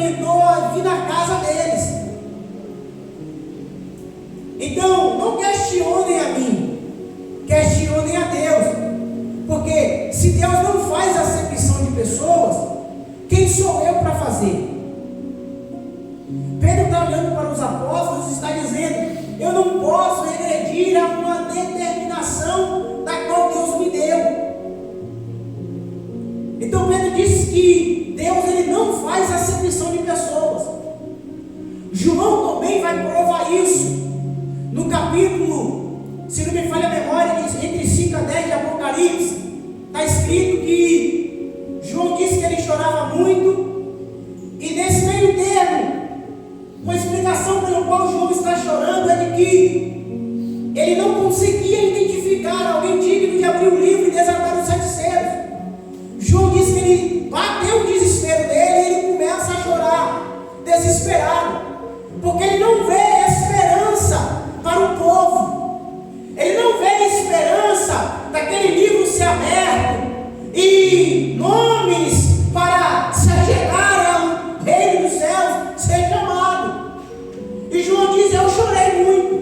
orientou a vir na casa deles. Então, não questionem a mim, questionem a Deus. Porque se Deus não faz acepção de pessoas, quem sou eu para fazer? Pedro está olhando para os apóstolos e está dizendo: eu não posso regredir a uma determinação da qual Deus me deu. Então Pedro disse que Deus ele não faz acepção de pessoas. João também vai provar isso. No capítulo, se não me falha a memória, entre 5 a 10 de Apocalipse, está escrito que João disse que ele chorava muito. E nesse meio termo, uma explicação pelo qual João está chorando é de que ele não conseguia identificar alguém digno de abrir o livro e desatar os 7 selos. João disse que ele bateu o desespero dele e ele começa a chorar, desesperado, porque ele não vê esperança para o povo. Ele não vê esperança daquele livro ser aberto e nomes para se chegar ao reino dos céus ser chamado. E João diz: eu chorei muito.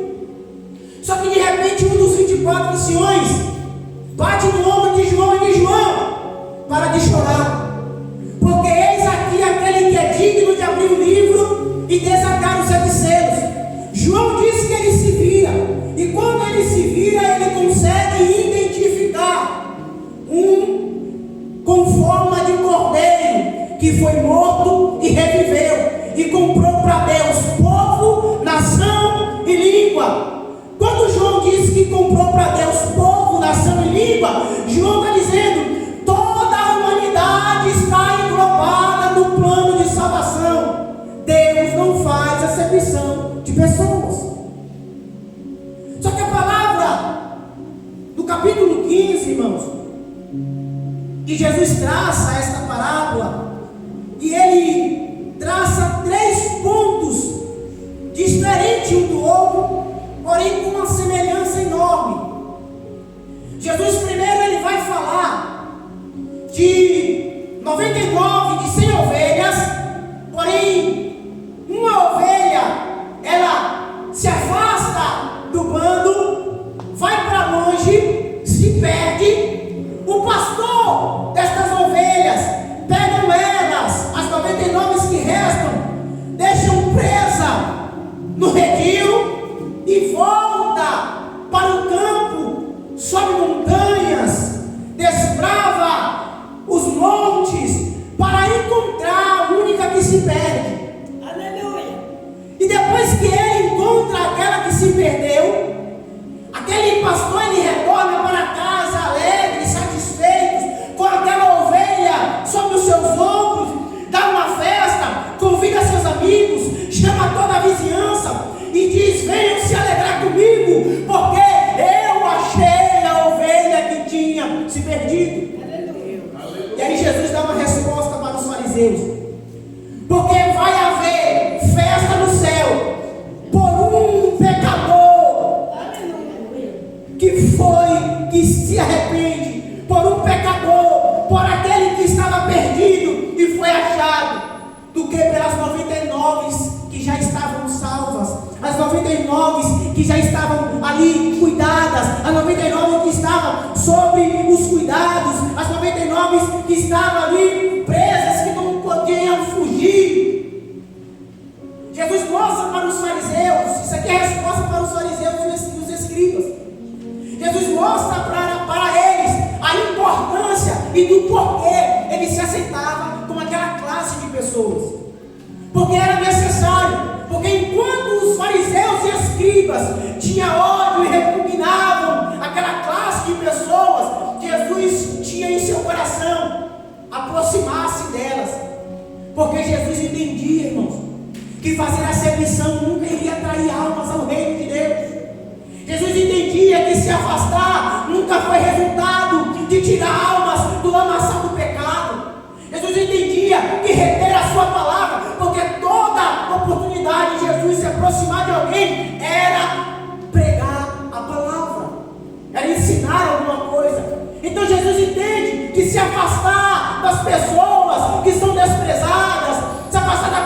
Só que de repente um dos 24 anciões bate no ombro de João e diz: João, para de chorar, porque eis aqui aquele que é digno de abrir o livro e desatar os 7 selos. João disse que ele se vira, e quando ele se vira, ele consegue identificar um com forma de cordeiro que foi morto e reviveu e comprou para Deus povo, nação e língua. Quando João disse que comprou para Deus povo, nação e língua, João está dizendo: toda a humanidade está englobada no plano de salvação. Deus não faz acepção de pessoas. Só que a palavra do capítulo 15, irmãos, que Jesus traça esta parábola, e ele traça 3 pontos diferentes um do outro, porém com uma semelhança enorme. Jesus primeiro ele vai falar de 99 de 100 ovelhas, porém uma ovelha ela se afasta do bando, vai para longe, se perde. O pastor destas ovelhas pegam elas, as 99 que restam, deixam presa no redil e volta para o campo, sobe montanhas, desbrava os montes para encontrar a única que se perde. Aleluia! E depois que ele encontra aquela que se perdeu, aquele pastor ele retorna para casa alegre, satisfeito, com aquela ovelha sobre os seus ombros, dá uma festa, convida seus amigos, chama toda a vizinhança e diz: venham se alegrar comigo, porque eu achei a ovelha que tinha se perdido. Aleluia. E aí Jesus dá uma resposta para os fariseus: porque vai haver festa no céu por um pecador que se arrepende, por um pecador, por aquele que estava perdido e foi achado, do que pelas 99 que já estavam salvas, as 99 que já estavam ali cuidadas, as 99 que estavam sobre os cuidados, as 99 que estavam ali presas, que não podiam fugir. Jesus mostra para os fariseus, isso aqui é a resposta para os fariseus e os escribas. Jesus mostra para eles a importância e do porquê ele se aceitava com aquela classe de pessoas. Porque era necessário, porque enquanto os fariseus e escribas tinham ódio e repugnavam aquela classe de pessoas, Jesus tinha em seu coração aproximar-se delas. Porque Jesus entendia, irmãos, que fazer acepção nunca iria atrair almas ao reino de Deus. Jesus entendia que se afastar nunca foi resultado de tirar almas do lamaçal do pecado. Jesus entendia que reter a sua palavra, porque toda oportunidade de Jesus se aproximar de alguém era pregar a palavra, era ensinar alguma coisa. Então Jesus entende que se afastar das pessoas que são desprezadas, se afastar da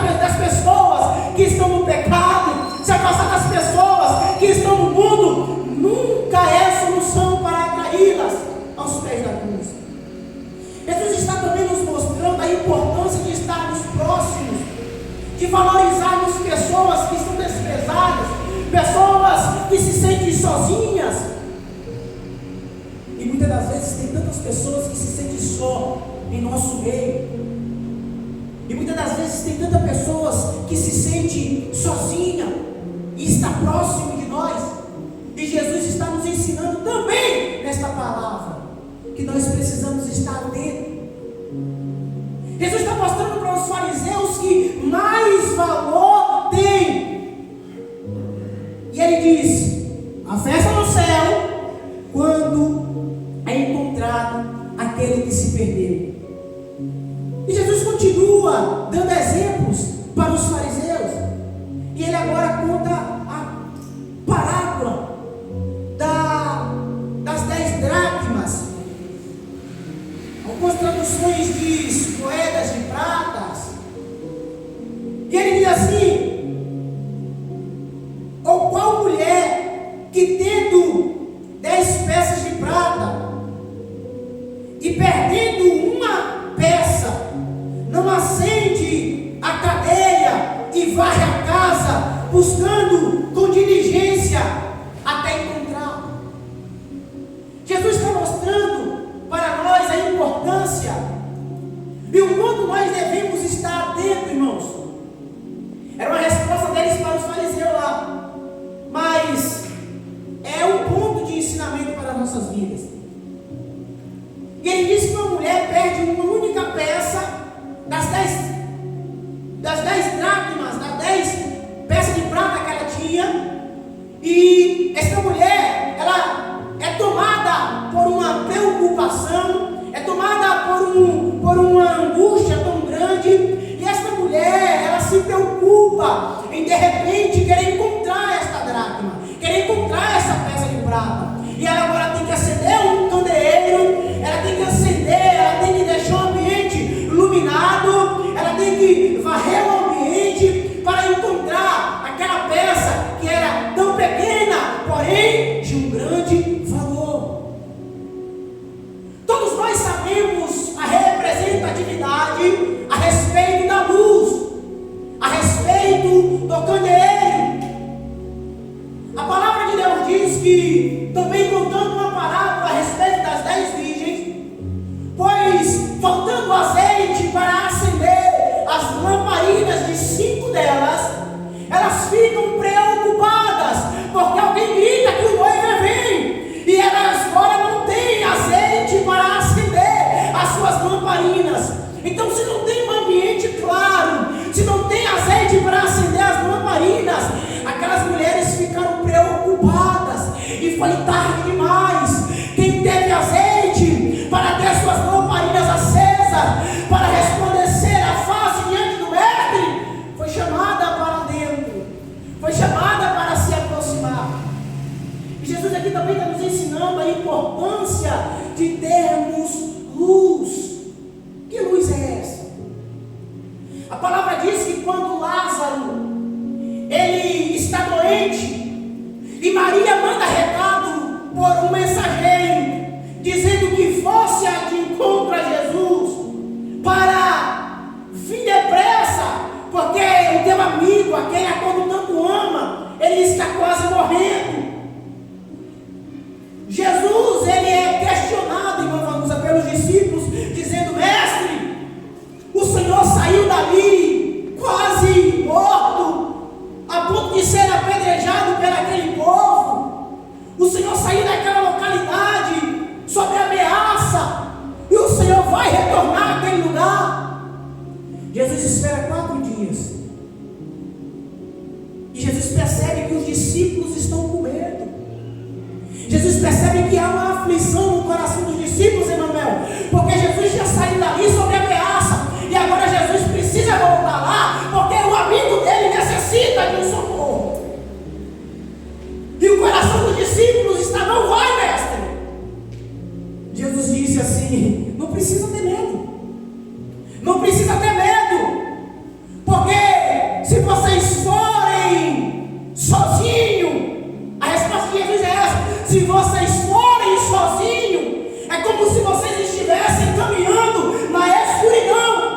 de valorizarmos pessoas que estão desprezadas, pessoas que se sentem sozinhas. E muitas das vezes tem tantas pessoas que se sentem só em nosso meio. E muitas das vezes tem tantas pessoas que se sentem sozinha e está próximo de nós. E Jesus está nos ensinando também nesta palavra que nós precisamos estar atentos. Jesus está mostrando para os fariseus que mais valor tem. E ele diz: a festa no céu quando é encontrado aquele que se perdeu. E Jesus continua dando exemplos para os fariseus. E ele agora conta a parábola das 10 dracmas. Algumas traduções diz moedas de pratas. E ele diz assim: ou qual mulher que tendo 10 peças de prata e perdendo uma peça, não acende a cadeia e varre a casa, buscando com diligência até encontrar? Jesus está mostrando para nós a importância e o quanto nós devemos estar atentos, irmãos. Era uma resposta deles para os fariseus lá, mas é um ponto de ensinamento para as nossas vidas. E ele diz que uma mulher perde uma única peça das 10 dracmas, das 10 peças de prata que ela tinha. E esta mulher, ela é tomada por uma preocupação, é tomada por uma angústia tão grande. E esta mulher, ela se preocupa em de repente querer encontrar esta dracma, querer encontrar essa peça de prata. E ela agora tem que acender um candeeiro, ela tem que acender, ela tem que deixar o ambiente iluminado, ela tem que varrer o ambiente para encontrar aquela peça que era tão pequena, porém de um grande valor. Todos nós sabemos a representatividade a respeito da luz, a respeito do candeeiro. A palavra de Deus diz que, também contando uma parábola a respeito das 10 virgens, pois faltando azeite para acender as lamparinas de 5 delas, elas ficam preocupadas, porque alguém grita que o noivo vem, e elas agora não têm azeite para acender as suas lamparinas. Então, se não tem um ambiente claro, se não tem azeite para acender as lamparinas, aquelas mulheres ficaram preocupadas, e foi tarde demais. Quem teve azeite para ter suas lamparinas acesas, para resplandecer a face diante do mestre, foi chamada para dentro, foi chamada para se aproximar. E Jesus aqui também está nos ensinando a importância de termos luz. Que luz é essa? A palavra diz que quando Lázaro ele está doente e Maria manda recado por um mensageiro dizendo que fosse de encontro a Jesus para vir depressa, porque o teu amigo, aquele a qual tu tanto ama, ele está quase morrendo. Jesus, ele é questionado, irmão Vanusa, pelos discípulos, dizendo: mestre, o Senhor saiu dali quase morto, a ponto de ser apedrejado por aquele povo. O Senhor saiu daquela localidade sob ameaça, e o Senhor vai retornar àquele lugar. Jesus espera 4 dias, e Jesus percebe que os discípulos estão com medo. Jesus percebe que há uma aflição no coração dos discípulos, Emanuel, porque Jesus tinha saído dali sob ameaça, e agora Jesus precisa voltar lá, porque o amigo dele necessita de um socorro. E o coração dos discípulos está: não vai, mestre. Jesus disse assim: não precisa ter medo, não precisa ter medo, porque se vocês forem sozinhos, a resposta de Jesus é essa: se vocês forem sozinhos, é como se vocês estivessem caminhando na escuridão.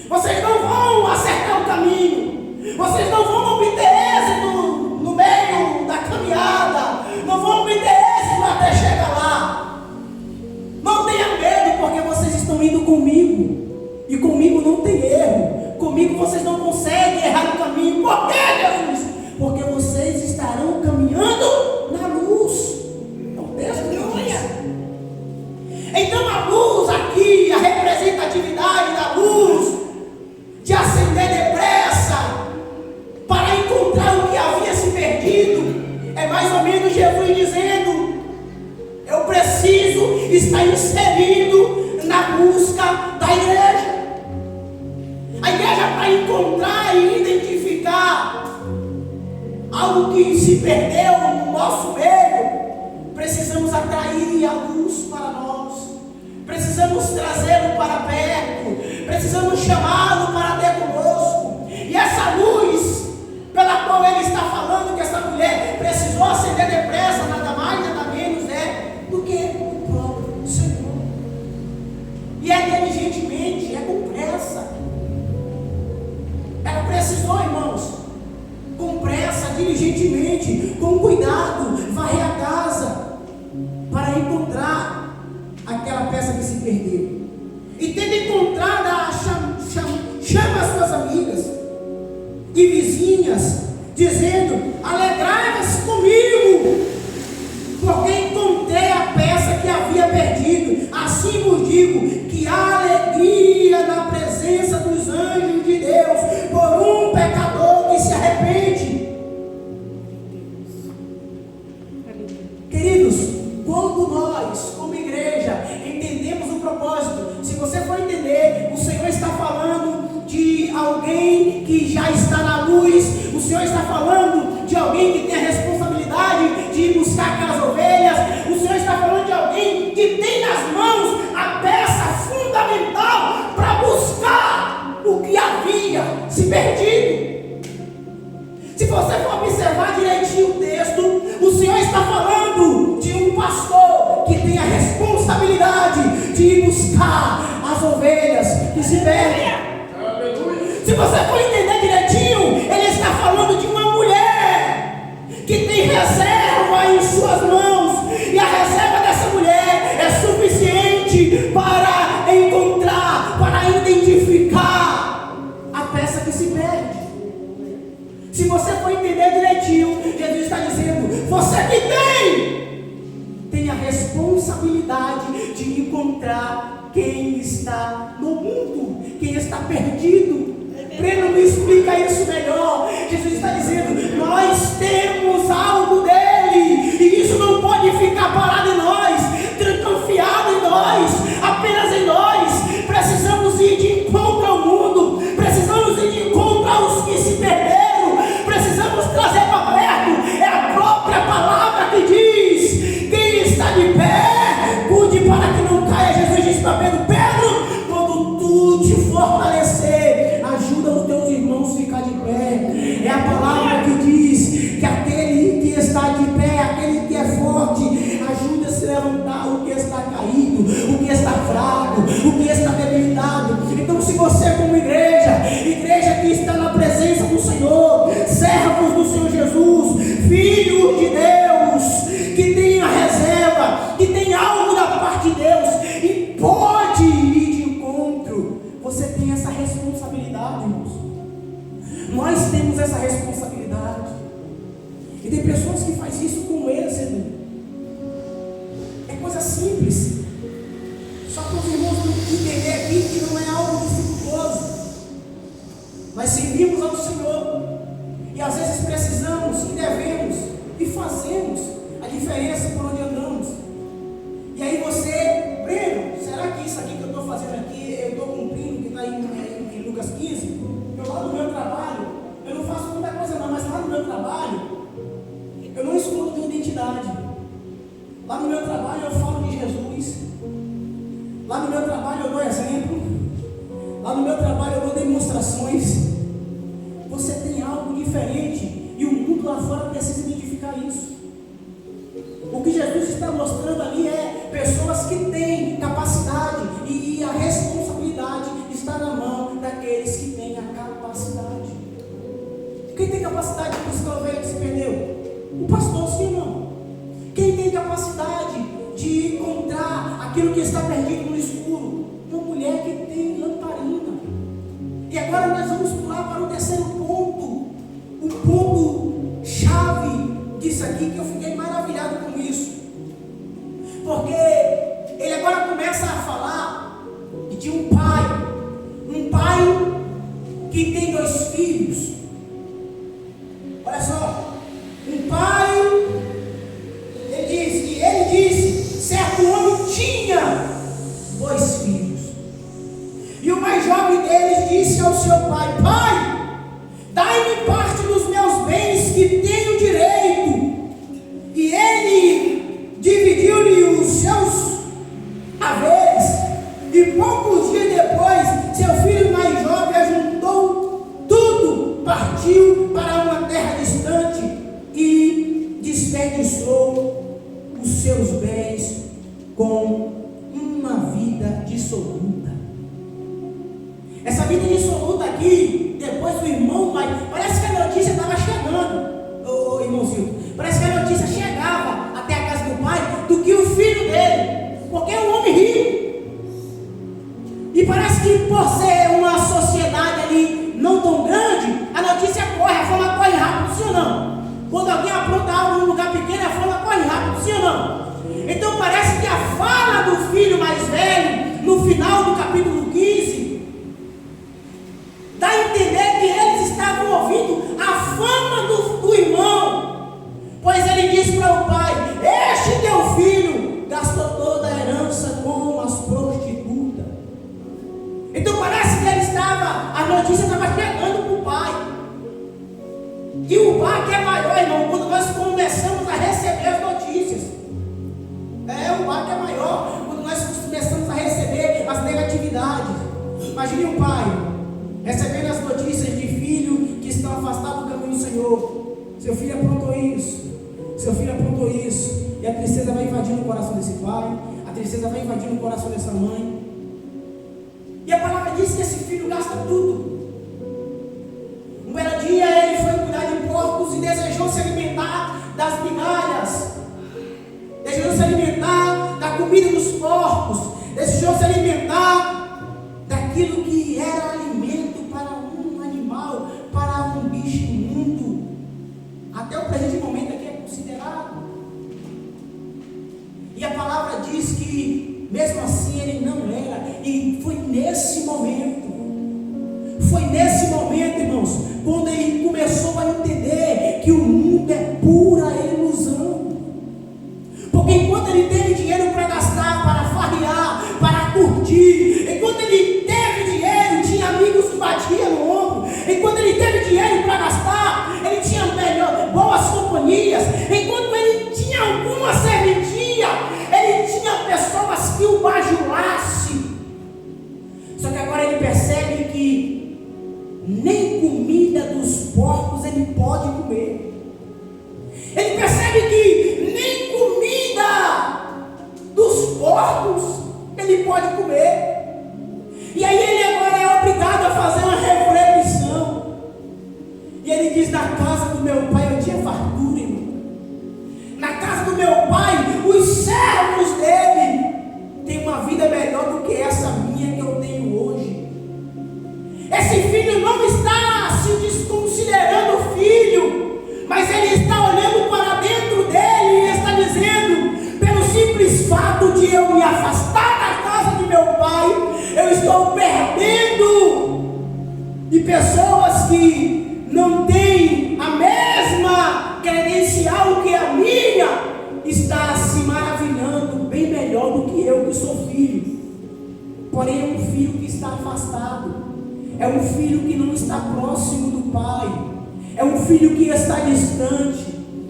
Vocês não vão acertar o caminho. Vocês não vão obter êxito no meio da caminhada. Não vão obter êxito até chegar lá. Não tenha medo, porque vocês estão indo comigo. E comigo não tem erro. Comigo vocês não conseguem errar no caminho. Por quê, Jesus? Porque vocês estarão caminhando na luz. É o texto que diz. Então a luz aqui, a representatividade da luz, de acender depressa, para encontrar o que havia se perdido, é mais ou menos Jesus dizendo: eu preciso estar inserido na busca da igreja. A igreja, para encontrar e identificar algo que se perdeu no nosso meio, precisamos atrair a luz para nós, precisamos trazê-lo para perto, precisamos chamá-lo para ter conosco. E essa luz pela qual ele está falando que essa mulher precisou acender depressa, nada mais, nada menos do que o próprio Senhor. E é diligentemente, é com pressa. Ela precisou, irmãos, com pressa, diligentemente, com cuidado, varrer a casa para encontrar aquela peça que se perdeu. E tendo encontrado, chama as suas amigas e vizinhas, dizendo: alegrai-vos comigo, porque encontrei a peça que havia perdido. Assim vos digo que há alegria na presença dos anjos de Deus por um pecador que se arrepende. Queridos, quando nós, como igreja, entendemos o propósito, se você for entender, o Senhor está falando de alguém que já está na luz, o Senhor está falando de alguém que tem a responsabilidade de buscar aquelas ovelhas, o Senhor está falando de alguém que tem nas mãos a peça fundamental para buscar o que havia se perdido. Se você for observar direitinho o texto, o Senhor está falando de um pastor que tem a responsabilidade de ir buscar as ovelhas que se perdem. Se você for entender direitinho, ele está falando de uma mulher que tem reserva em suas mãos, e a reserva dessa mulher é suficiente para encontrar, para identificar a peça que se perde. Se você for entender direitinho, Jesus está dizendo: você que tem a responsabilidade de encontrar quem está no mundo, quem está perdido. Breno me explica isso melhor. Jesus está dizendo: nós temos algo dele, e isso não pode ficar parado em nós, confiado em nós, apenas em nós. Precisamos ir de encontro ao mundo, precisamos ir de encontro aos que se perderam, precisamos trazer para perto. É a própria palavra que diz: quem está de pé, cuide para que não caia. Jesus disse para Pedro: Pedro, quando tu te fortalecer, ajuda os teus irmãos a ficar de pé. É a palavra que diz que aquele que está de pé, aquele que é forte, ajuda a se levantar o que está caído, o que está fraco, o que está debilitado. Então, se você, como igreja que está na presença do Senhor, servos do Senhor Jesus, filhos de Deus, que tem a reserva, que tem algo da parte de Deus e pode ir de encontro, você tem essa responsabilidade, irmãos. Nós temos essa responsabilidade. E tem pessoas que fazem isso com êxito. É coisa simples. Só para os irmãos entenderem aqui que não é algo dificultoso. Nós servimos ao Senhor, e às vezes precisamos e devemos e fazemos a diferença por onde andamos. E aí você, Breno, será que isso aqui que eu estou fazendo aqui, eu estou cumprindo, que está em Lucas 15? Eu lá no meu trabalho, eu não faço muita coisa não, mas lá no meu trabalho, eu não escondo minha identidade. Lá no meu trabalho eu falo de Jesus. Lá no meu trabalho eu dou exemplo. Lá no meu trabalho eu dou demonstrações. Você tem algo diferente, e o mundo lá fora precisa identificar isso. O que Jesus está mostrando ali é pessoas que têm capacidade, e a responsabilidade está na mão daqueles que têm a capacidade. Quem tem capacidade de buscar a ovelha que se perdeu? O pastor, sim ou não? Quem tem capacidade de encontrar aquilo que está perdido no escuro? Uma mulher que tem lamparina. E agora nós vamos pular para o terceiro ponto. O ponto chave disso aqui, que eu fiquei maravilhado com isso. Porque ele agora começa a falar de um pai. Um pai que tem 2 filhos. Olha só. Um pai, ele disse, certo homem tinha 2 filhos. E o mais jovem deles disse ao seu pai: Pai, dai-me parte dos meus bens que tenho direito. E ele dividiu-lhe os seus haveres. E poucos dias depois, seu filho mais jovem ajuntou tudo, partiu para uma terra distante e desperdiçou os seus bens com uma vida dissoluta. Essa vida dissoluta aqui, depois do irmão, parece que a notícia estava chegando, ô irmãozinho, parece que a notícia chegava até a casa do pai do que o filho dele, porque é um homem rico. E parece que por ser uma sociedade ali não tão grande, a notícia corre, a fama corre rápido, sim ou não? Quando alguém apronta algo num lugar pequeno, a fama corre rápido, sim ou não? Então parece que a fala do filho mais velho, no final do capítulo 15, dá a entender que eles estavam ouvindo a fama do irmão, pois ele disse para o pai: Este teu filho gastou toda a herança com as prostitutas. Então parece que a notícia estava chegando para o pai. E o pai que é maior, irmão, quando nós começamos a receber as notícias. O pai que é maior, quando nós começamos a receber as negatividades. Imagine um pai recebendo as notícias de filho que estão afastados do caminho do Senhor. Seu filho aprontou isso, seu filho aprontou isso. E a tristeza vai invadindo o coração desse pai, a tristeza vai invadindo o coração dessa mãe. E a palavra diz que esse filho gasta tudo. Um belo dia ele foi cuidar de porcos e desejou se alimentar das migalhas, desejou se alimentar da comida dos porcos, desejou se alimentar daquilo que era alimento para um animal, para um bicho imundo. Até o presente momento aqui é considerado. E a palavra diz que mesmo assim ele não era. E foi nesse momento, irmãos, quando ele começou a entender que o mundo é pura ilusão. Porque enquanto ele teve dinheiro para gastar, para farrear, para curtir, enquanto ele teve dinheiro, tinha amigos que batiam no ombro, enquanto ele teve dinheiro para gastar, ele tinha boas companhias, enquanto ele tinha alguma serventia, ele tinha pessoas que o bajulassem. Só que agora ele percebe que nem comida dos porcos ele pode comer. Ele percebe que nem comida dos porcos ele pode comer. E aí ele agora é obrigado a fazer uma reflexão. E ele diz: na casa do meu pai eu tinha fartura, irmão. Na casa do meu pai, os servos dele têm uma vida melhor do que essa minha que eu tenho hoje. Esse filho não está se desconsiderando filho, mas ele está olhando para dentro dele e está dizendo: pelo simples fato de eu me afastar da casa de meu pai, eu estou perdendo. E pessoas que não têm a mesma credencial que a minha, está se maravilhando bem melhor do que eu que sou filho. Porém é um filho que está afastado, é um filho que não está próximo do pai, é um filho que está distante.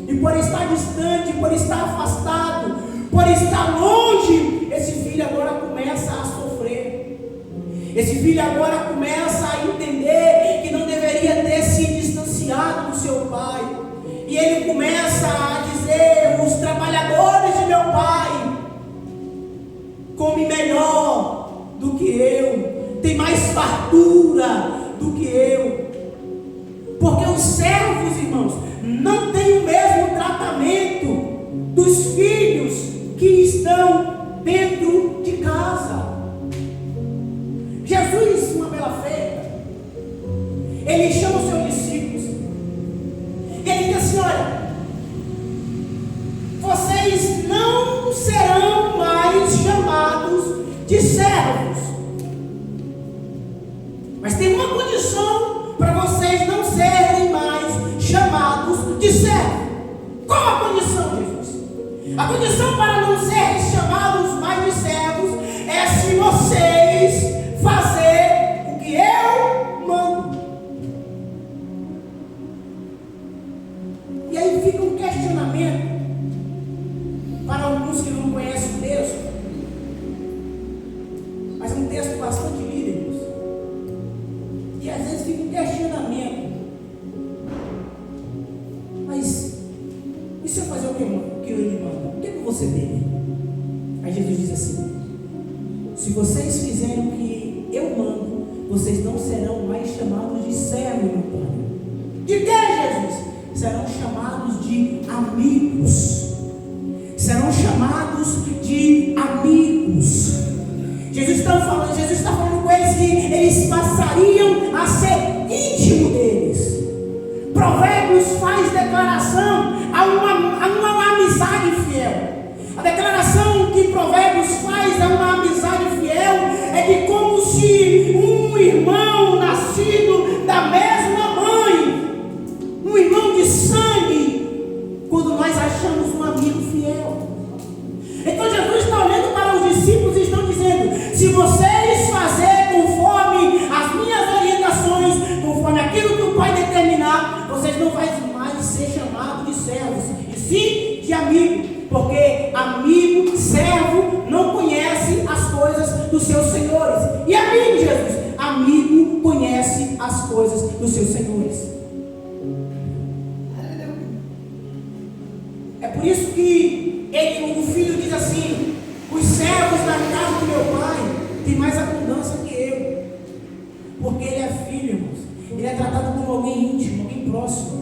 E por estar distante, por estar afastado, por estar longe, esse filho agora começa a sofrer. Esse filho agora começa a entender que não deveria ter se distanciado do seu pai. E ele começa a dizer: os trabalhadores de meu pai comem melhor do que eu, tem mais fartura do que eu. Porque os servos, irmãos, não têm o mesmo tratamento dos filhos que estão dentro de casa. Jesus, uma bela feita, ele chama os seus discípulos e ele diz assim: olha, vocês não serão mais chamados de servos, mas tem uma condição para vocês não serem mais chamados de servos. Qual a condição, Jesus? A condição para não serem chamados mais de servos é se vocês fazer o que eu mando. E aí fica um questionamento para alguns que não conhecem o texto, mas é um texto bastante lido, irmãos. E às vezes fica um questionamento: mas e se eu fazer o que ele manda? O que é que você tem? Aí Jesus diz assim: se vocês fizerem o que eu mando, vocês não serão mais chamados de servo, meu Pai. De que, Jesus? Serão chamados de amigos. Serão chamados de amigos. Jesus está falando com eles que eles passariam a ser íntimo deles. Provérbios faz declaração a uma amizade fiel. A declaração que Provérbios faz a uma amizade fiel é de como se um irmão nascido da mesma mãe, um irmão de sangue, quando nós achamos um amigo fiel. Então Jesus está olhando para os discípulos e estão dizendo: se vocês fazerem conforme as minhas orientações, conforme aquilo que o Pai determinar, vocês não vão mais ser chamados de servos, e sim de amigo. Porque amigo, servo, não conhece as coisas dos seus senhores. E amigo, Jesus, amigo conhece as coisas dos seus senhores. É por isso que o filho diz assim: os servos da casa do meu pai têm mais abundância que eu. Porque ele é filho, irmãos. Ele é tratado como alguém íntimo, alguém próximo.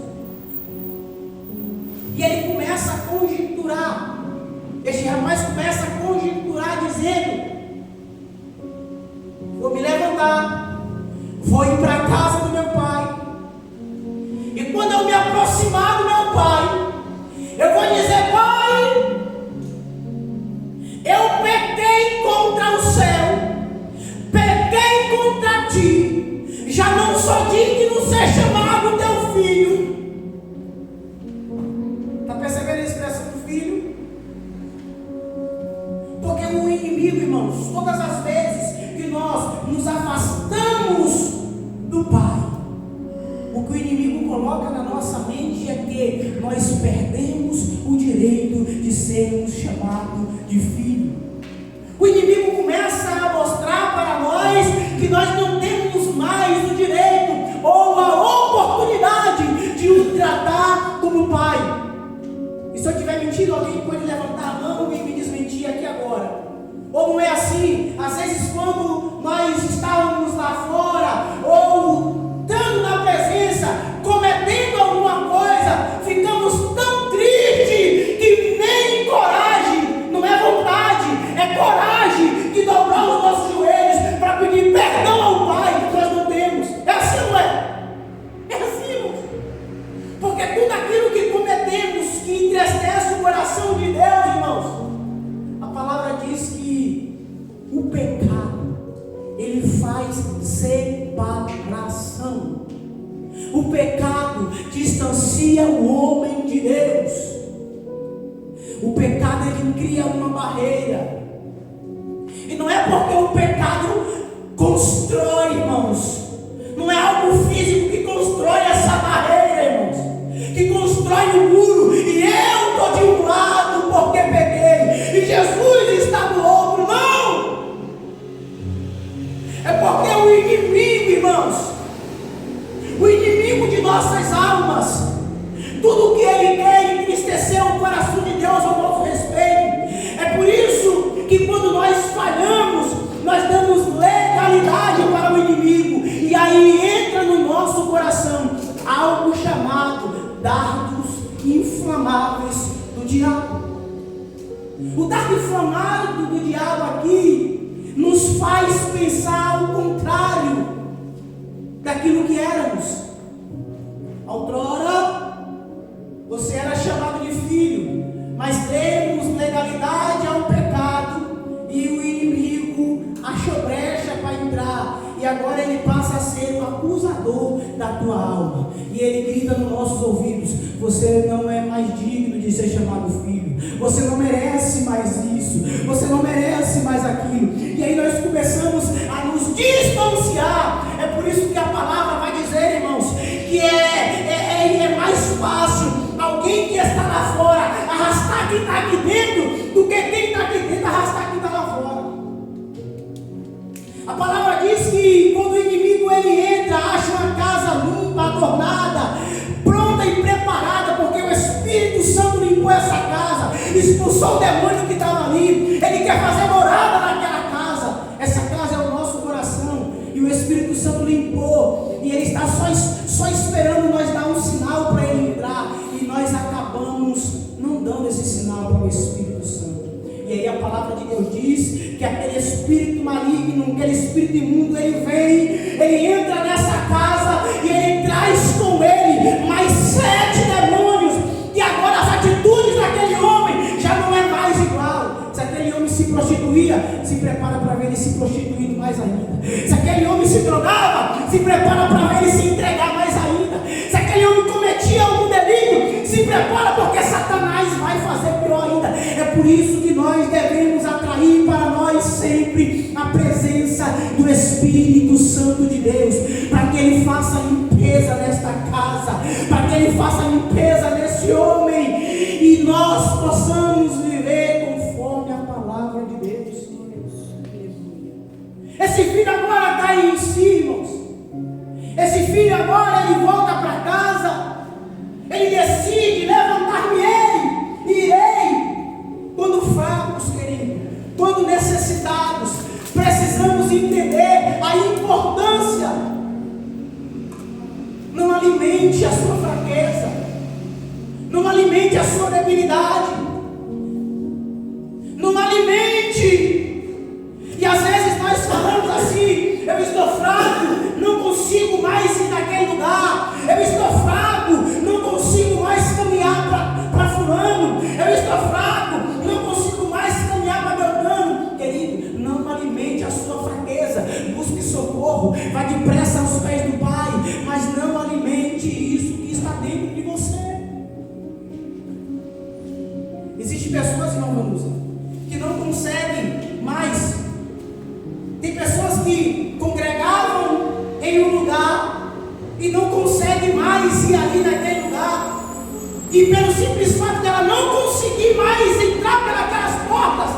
E ele começa a conjecturar. Este rapaz começa a conjecturar, dizendo: vou me levantar, vou ir para a casa do meu pai, e quando eu me aproximar do meu pai, eu vou dizer: Pai, eu pequei contra o céu, pequei contra ti, já não sou digno de ser chamado teu filho. Está percebendo a expressão do filho? Porque o inimigo, irmãos, todas as vezes que nós nos afastamos do Pai, o que o inimigo coloca na nossa mente é que nós perdemos o direito de sermos chamados de filho. O inimigo começa a mostrar para nós que nós não temos mais o direito ou a oportunidade de o tratar como Pai. E se eu estiver mentindo, alguém pode levantar a mão e me desmentir aqui agora. Ou não é assim? Às vezes quando nós estávamos lá fora, ou estando na presença, cometendo alguma coisa, ficamos tão tristes que nem coragem, não é vontade, é coragem de dobrar os nossos joelhos para pedir perdão ao Pai que nós não temos. É assim, não é? É assim, irmãos. Porque tudo aquilo que cometemos que entristece o coração de Deus, irmãos, a palavra diz que o pecado, ele faz separação. O pecado distancia o homem de Deus. O pecado, ele cria uma barreira. E não é porque o pecado constrói, irmãos. Não é algo físico que constrói essa barreira, irmãos, que constrói o muro, e eu estou de um lado porque peguei, e Jesus está do outro. Não! É porque o inimigo, irmãos, o inimigo de nossas almas, tudo que ele quer entristecer o coração de Deus ao nosso respeito. É por isso que quando nós falhamos, nós damos legalidade para o inimigo, e aí entra no nosso coração algo tua alma, e Ele grita nos nossos ouvidos: você não é mais digno de ser chamado filho, você não merece mais isso, você não merece mais aquilo. E aí nós começamos a nos distanciar. É por isso que a palavra vai dizer, irmãos, que é mais fácil alguém que está lá fora arrastar quem está aqui dentro, do que quem está aqui dentro arrastar quem está lá fora. A palavra diz que quando o inimigo ele entra, acha uma casa limpa, adornada, pronta e preparada, porque o Espírito Santo limpou essa casa, expulsou o demônio que estava ali. Ele quer fazer morada naquela casa. Essa casa é o nosso coração, e o Espírito Santo limpou, e Ele está só esperando nós dar um sinal para Ele entrar, e nós acabamos não dando esse sinal para o Espírito Santo. E aí a palavra de Deus diz que aquele espírito maligno, aquele espírito imundo, ele vem, ele entra nessa casa e ele traz com ele mais 7 demônios. E agora as atitudes daquele homem já não é mais igual. Se aquele homem se prostituía, se prepara para ver ele se prostituindo mais ainda. Se aquele homem se drogava, se prepara para ver ele se entregar mais ainda. Se aquele homem cometia algum delito, se prepara, porque Satanás vai fazer pior ainda. É por isso que nós devemos atrair para nós sempre a presença do Espírito Santo de Deus, para que Ele faça limpeza nesta casa, para que Ele faça limpeza nesse homem, e nós possamos viver conforme a palavra de Deus. Esse filho agora está em si, irmãos. Esse filho agora ele volta para casa, ele decide: levantar-me-ei, irei. Quando fracos, querido, quando necessitados, precisamos entender a importância. Não alimente a sua fraqueza, não alimente a sua debilidade, não alimente. E às vezes nós falamos assim: eu estou fraco, não consigo mais ir naquele lugar, eu estou fraco, não consigo mais caminhar para fulano, eu estou fraco, não consigo mais caminhar para Beltrano. Querido, não alimente a sua fraqueza, busque socorro, vá depressa aos pés do Pai, mas não alimente isso que está dentro de você. Existem pessoas, irmão Vanusa, que não conseguem mais. Tem pessoas que congregavam em um lugar e não conseguem mais ir ali naquele lugar, e pelo simples fato dela não conseguir mais entrar pelas portas,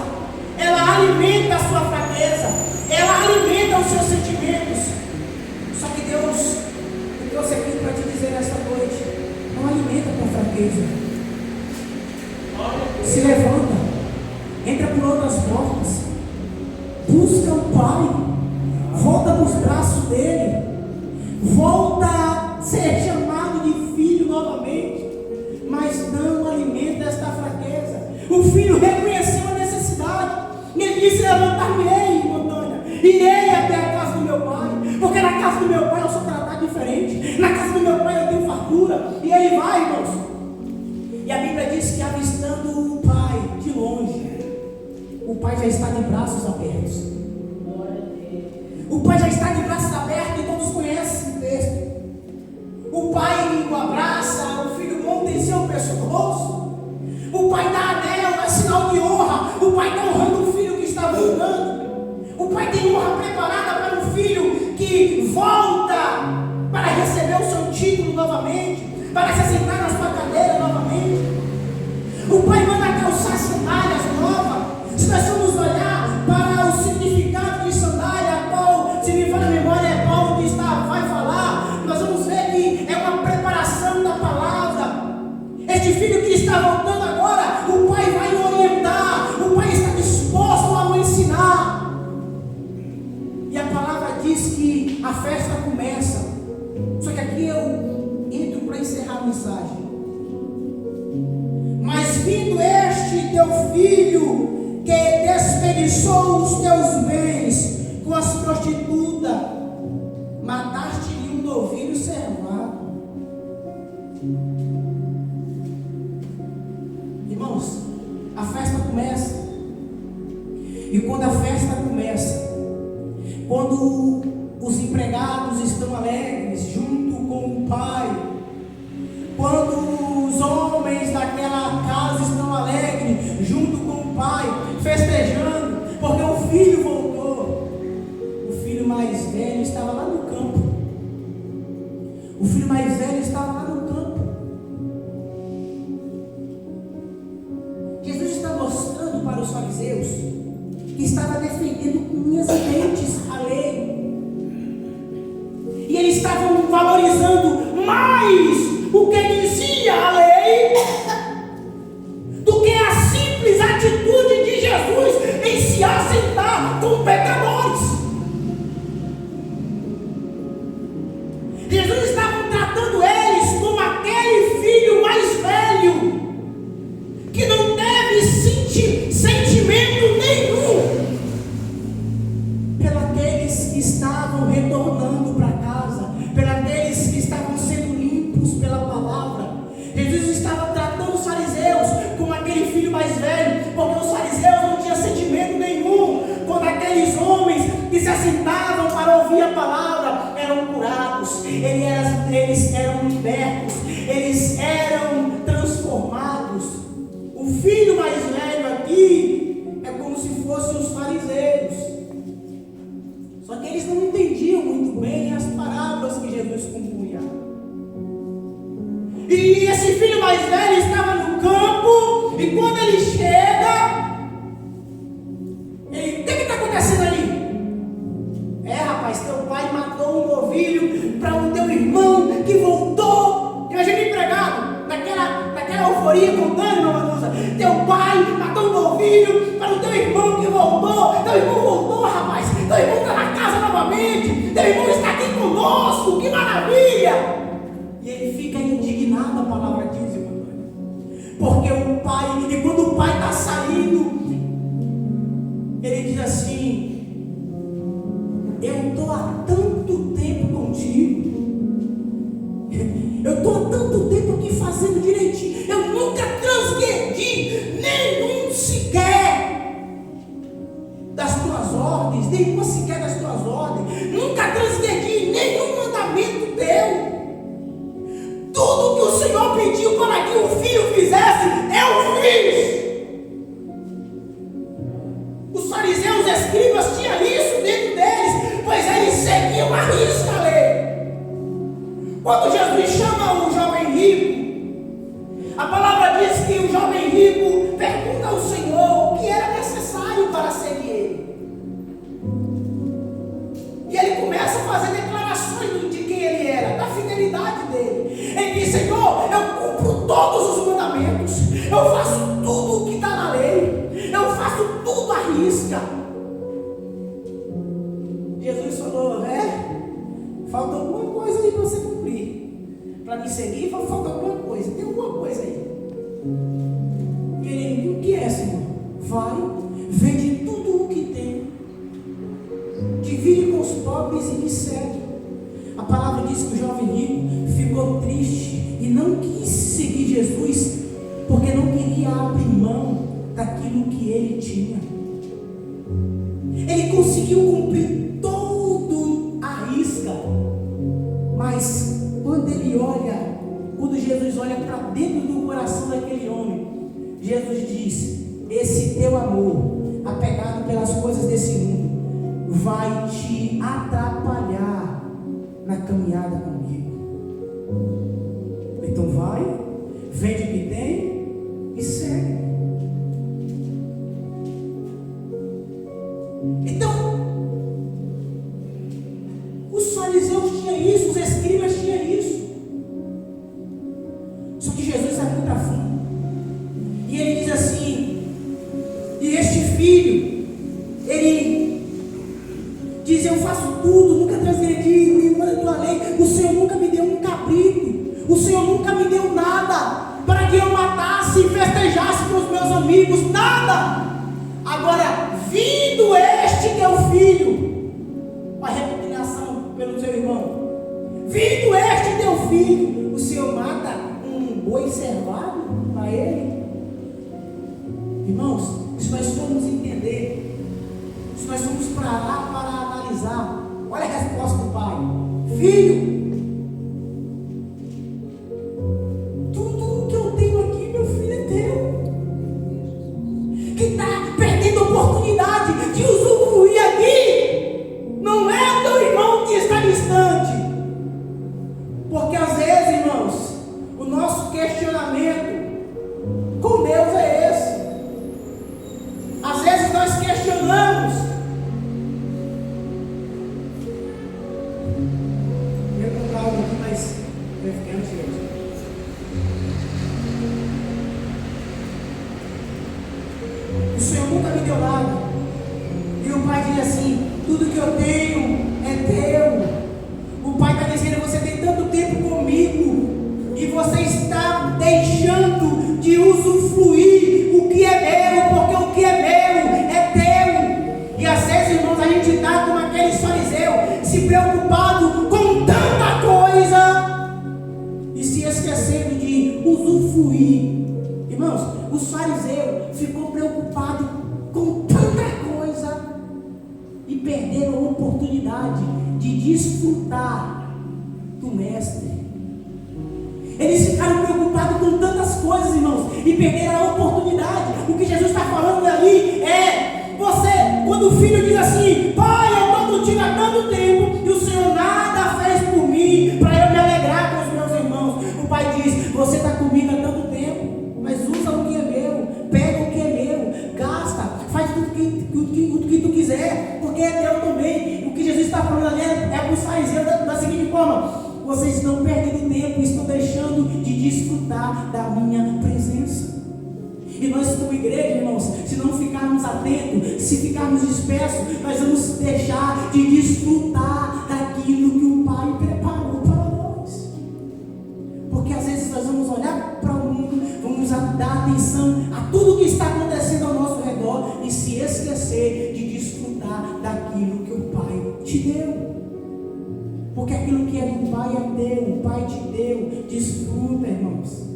ela alimenta a sua fraqueza, ela alimenta os seus sentimentos. Só que Deus me trouxe aqui para te dizer nesta noite: não alimenta a tua fraqueza, se levanta, entra por outras portas, busca o Pai, volta nos braços dele, volta a ser chamado de filho novamente, mas não alimenta esta fraqueza. O filho reconheceu a necessidade, e ele disse: levantar-me-ei, Antônia, irei até a casa do meu pai, porque na casa do meu pai eu sou tratado diferente, na casa do meu pai eu tenho fartura. E ele vai, irmãos, e a Bíblia diz que avistando o pai de longe, o pai já está de braços abertos. O pai já está de braços abertos, e todos conhecem o texto. O pai o abraça, o filho monta em seu pescoço, o pai dá anel, é sinal de honra. O pai está honrando o filho que está voltando. O pai tem honra preparada para o filho que volta para receber o seu título novamente, para se sentar na sua cadeira novamente. O pai manda calçar sandálias novas. Se nós formos olhar para o significado de sandália, a qual, se me falha a memória, é Paulo que vai falar, nós vamos ver que é uma preparação da palavra. Este filho que está voltando agora, o pai vai o orientar, o pai está disposto a o ensinar. E a palavra diz que a festa começa. Só que aqui eu entro para encerrar a mensagem. Mas vindo este teu filho, que desperdiçou os teus bens com as prostitutas, mataste-lhe um novilho cevado. Irmãos, a festa começa. E quando a festa começa, quando os empregados estão alegres junto com o pai. Quando os homens daquela casa estão alegres, junto com o pai, festejando, porque o filho voltou. O filho mais velho estava lá no campo. O filho mais velho estava lá no campo. Jesus está mostrando para os fariseus que estava defendendo com unhas e dentes a lei. E eles estavam valorizando mais o que dizia a lei do que a simples atitude de Jesus em se assentar com pecadores. Jesus estava tratando eles como aquele filho mais velho que não teve sentimento nenhum pelos que estavam retornando para casa, pelos que estavam sendo limpos pela palavra. Jesus estava tratando os fariseus como aquele filho mais velho, porque os fariseus não tinham sentimento nenhum quando aqueles homens que se assentavam para ouvir a palavra eram curados, eles eram libertos, eles eram transformados. O filho mais velho aqui é como se fossem os fariseus. Só que eles não entendiam muito bem as parábolas que Jesus compunha. E esse filho mais velho estava no campo, e quando ele chega, o que está acontecendo ali? Rapaz, teu pai matou um novilho para o teu irmão que voltou. Imagina o empregado, naquela euforia contando, irmã Manusa. Teu pai matou um novilho para o teu irmão que voltou. Teu irmão voltou, rapaz. Teu irmão está na casa novamente. Teu irmão está aqui conosco, que maravilha. E ele fica indignado, a palavra diz, irmão. Porque o pai, e quando o pai está saindo, ele diz assim: eu estou há tanto tempo contigo, eu estou há tanto tempo aqui fazendo direitinho, eu nunca transgredi nenhum sequer das tuas ordens, nunca transgredi nenhum mandamento teu. Tudo que o Senhor pediu para que o filho fizesse, eu fiz. Os fariseus, os escribas tinham isso dentro deles, pois eles seguiam a risca a lei. Quando Jesus chama o jovem rico, a palavra diz que o jovem rico pergunta ao Senhor o que era necessário para seguir ele. E ele começa a fazer declarações de quem ele era, da fidelidade dele. Ele diz: Senhor, eu cumpro todos os mandamentos, eu faço tudo o que está na lei, eu faço tudo à risca. Jesus falou: falta alguma coisa aí para você cumprir. Para me seguir, falta alguma coisa. Tem alguma coisa aí. E ele: o que é, Senhor? Vai, vende tudo o que tem, divide com os pobres e me segue. A palavra diz que o jovem rico ficou triste e não quis seguir Jesus, porque não queria abrir mão daquilo que ele tinha. Ele conseguiu cumprir todo a risca, mas quando Jesus olha para dentro do coração daquele homem, Jesus diz: esse teu amor, apegado pelas coisas desse mundo, vai te atrapalhar na caminhada comigo. Então vai, vende o que tem e segue. Então, os fariseus tinham isso, os escribas tinham isso. Só que Jesus é muito a fundo. E ele diz assim: e este filho, ele diz: eu faço tudo, nunca transgredi nenhuma da tua lei. O Senhor nunca me deu um cabrito, o Senhor nunca me deu nada para que eu matasse e festejasse com os meus amigos, nada. Agora, vindo este teu filho, a reconciliação pelo seu irmão, vindo este teu filho, o Senhor mata um boi cevado para ele. Irmãos, se nós formos entender, se nós formos para lá para analisar, olha a resposta do pai: filho, Eu fiquei ansioso. O Senhor nunca me deu nada. E o Pai diz assim: tudo que eu tenho é teu. O Pai está dizendo: você tem tanto tempo comigo e você está deixando de usufruir o que é meu, porque o que é meu é teu. E às vezes, irmãos, a gente está como aqueles fariseus, se preocupado com tanta coisa e se esquecendo de usufruir. Irmãos, os fariseus ficou preocupado com tanta coisa e perderam a oportunidade de desfrutar do Mestre. Eles ficaram preocupados com tantas coisas, irmãos, e perderam a oportunidade. O que Jesus está falando ali é: você, quando o filho diz assim: pai, eu estou contigo há tanto tempo e o Senhor nada fez por mim para eu me alegrar com os meus irmãos. O pai diz: você está comigo há tanto tempo, mas usa o que é meu, pega o que é meu, gasta, faz tudo que tu quiser, porque é teu também. O que Jesus está falando ali é para os fariseus da seguinte forma: vocês estão perdendo tempo, estão deixando de desfrutar da minha presença. E nós, como igreja, irmãos, se não ficarmos atentos, se ficarmos dispersos, nós vamos deixar de desfrutar daquilo que o Pai preparou para nós. Porque às vezes nós vamos olhar para o mundo, vamos dar atenção a tudo que está acontecendo ao nosso redor e se esquecer de desfrutar daquilo que o Pai te deu. Porque aquilo que é do Pai é teu, o Pai te deu. Desfruta, irmãos.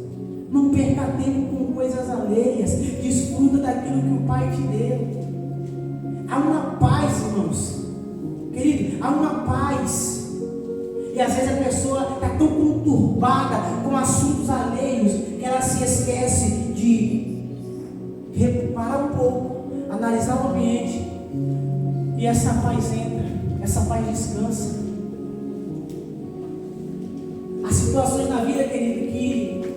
Não perca tempo com coisas alheias. Desfruta daquilo que o Pai te deu. Há uma paz, irmãos. Querido, há uma paz. E às vezes a pessoa está tão conturbada com assuntos alheios que ela se esquece de parar um pouco, analisar o ambiente. E essa paz entra, essa paz descansa. Há situações na vida, querido, que